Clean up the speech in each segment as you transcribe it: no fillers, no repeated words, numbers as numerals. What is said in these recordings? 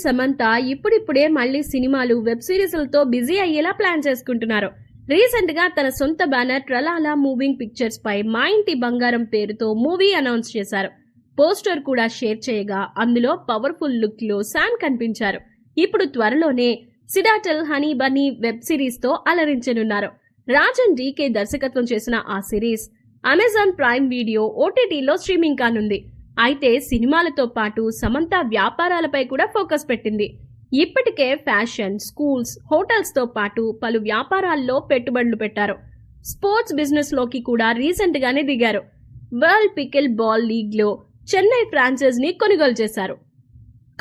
సమంత ఇప్పుడిప్పుడే మళ్లీ సినిమాలు వెబ్ సిరీస్లతో బిజీ అయ్యేలా ప్లాన్ చేసుకుంటున్నారు. రీసెంట్ గా తన సొంత బ్యానర్ ట్రలాలా మూవింగ్ పిక్చర్స్ పై మా ఇంటి బంగారం పేరుతో మూవీ అనౌన్స్ చేశారు. పోస్టర్ కూడా షేర్ చేయగా అందులో పవర్ఫుల్ లుక్ లో శామ్ కనిపించారు. ఇప్పుడు త్వరలోనే సిడాటల్ హనీ బన్నీ వెబ్ సిరీస్ తో అలరించనున్నారు. రాజన్ డీకే దర్శకత్వం చేసిన ఆ సిరీస్ అమెజాన్ ప్రైమ్ వీడియో ఓటీటీలో స్ట్రీమింగ్ కానుంది. అయితే సినిమాలతో పాటు సమంత వ్యాపారాలపై కూడా ఫోకస్ పెట్టింది. ఇప్పటికే ఫ్యాషన్, స్కూల్స్, హోటల్స్ తో పాటు పలు వ్యాపారాల్లో పెట్టుబడులు పెట్టారు. స్పోర్ట్స్ బిజినెస్ లోకి కూడా రీసెంట్ గానే దిగారు. వరల్డ్ పికిల్ బాల్ లీగ్ లో చెన్నై ఫ్రాంచైజ్ ని కొనుగోలు చేశారు.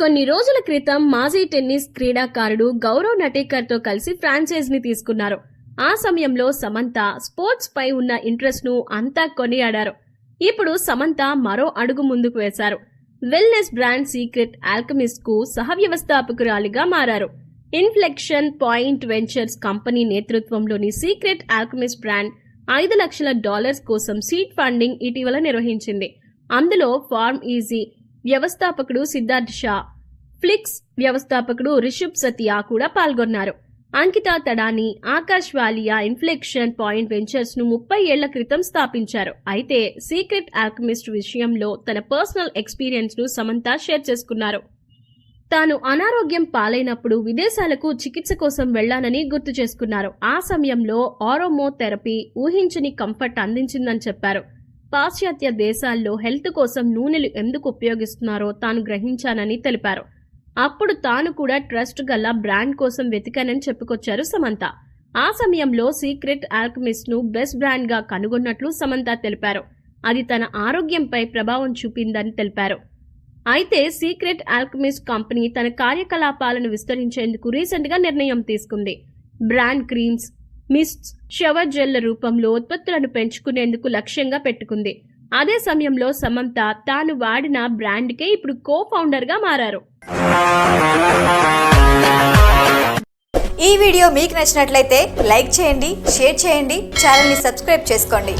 కొన్ని రోజుల క్రితం మాజీ టెన్నిస్ క్రీడాకారుడు గౌరవ్ నటేకర్ తో కలిసి ఫ్రాంచైజ్ ని తీసుకున్నారు. ఆ సమయంలో సమంత స్పోర్ట్స్ పై ఉన్న ఇంట్రెస్ట్ ను అంతా కొనియాడారు. ఇప్పుడు సమంత మరో అడుగు ముందుకు వేశారు. వెల్నెస్ బ్రాండ్ సీక్రెట్ ఆల్కెమిస్ట్ కు సహ వ్యవస్థాపకురాలిగా మారారు. ఇన్ఫ్లెక్షన్ పాయింట్ వెంచర్స్ కంపెనీ నేతృత్వంలోని సీక్రెట్ ఆల్కెమిస్ట్ బ్రాండ్ $5 లక్షల కోసం సీడ్ ఫండింగ్ ఇటీవల నిర్వహించింది. అందులో ఫార్మ్ ఈజీ వ్యవస్థాపకుడు సిద్ధార్థ్ షా, ఫ్లిక్స్ వ్యవస్థాపకుడు రిషబ్ సతియా కూడా పాల్గొన్నారు. Ankita Thadani, Akash వాలియా inflection point ventures ను 30 ఏళ్ల క్రితం స్థాపించారు. అయితే సీక్రెట్ ఆల్కెమిస్ట్ విషయంలో తన పర్సనల్ ఎక్స్పీరియన్స్ ను సమంత షేర్ చేసుకున్నారు. తాను అనారోగ్యం పాలైనప్పుడు విదేశాలకు చికిత్స కోసం వెళ్లానని గుర్తు చేసుకున్నారు. ఆ సమయంలో ఆరోమో థెరపీ ఊహించని కంఫర్ట్ అందించిందని చెప్పారు. పాశ్చాత్య దేశాల్లో హెల్త్ కోసం నూనెలు ఎందుకు ఉపయోగిస్తున్నారో తాను గ్రహించానని తెలిపారు. అప్పుడు తాను కూడా ట్రస్ట్ గల బ్రాండ్ కోసం వెతికానని చెప్పుకొచ్చారు సమంత. ఆ సమయంలో సీక్రెట్ ఆల్కెమిస్ట్ ను బెస్ట్ బ్రాండ్ గా కనుగొన్నట్లు సమంత తెలిపారు. అది తన ఆరోగ్యంపై ప్రభావం చూపిందని తెలిపారు. అయితే సీక్రెట్ ఆల్కెమిస్ట్ కంపెనీ తన కార్యకలాపాలను విస్తరించేందుకు రీసెంట్ గా నిర్ణయం తీసుకుంది. బ్రాండ్ క్రీమ్స్, మిస్ట్స్, షవర్ జెల్ల రూపంలో ఉత్పత్తులను పెంచుకునేందుకు లక్ష్యంగా పెట్టుకుంది. అదే సమయంలో సమంత తాను వాడిన బ్రాండ్ కే ఇప్పుడు కో ఫౌండర్ గా మారారు. ఈ వీడియో మీకు నచ్చినట్లయితే లైక్ చేయండి, షేర్ చేయండి, ఛానల్ ని సబ్స్క్రైబ్ చేసుకోండి.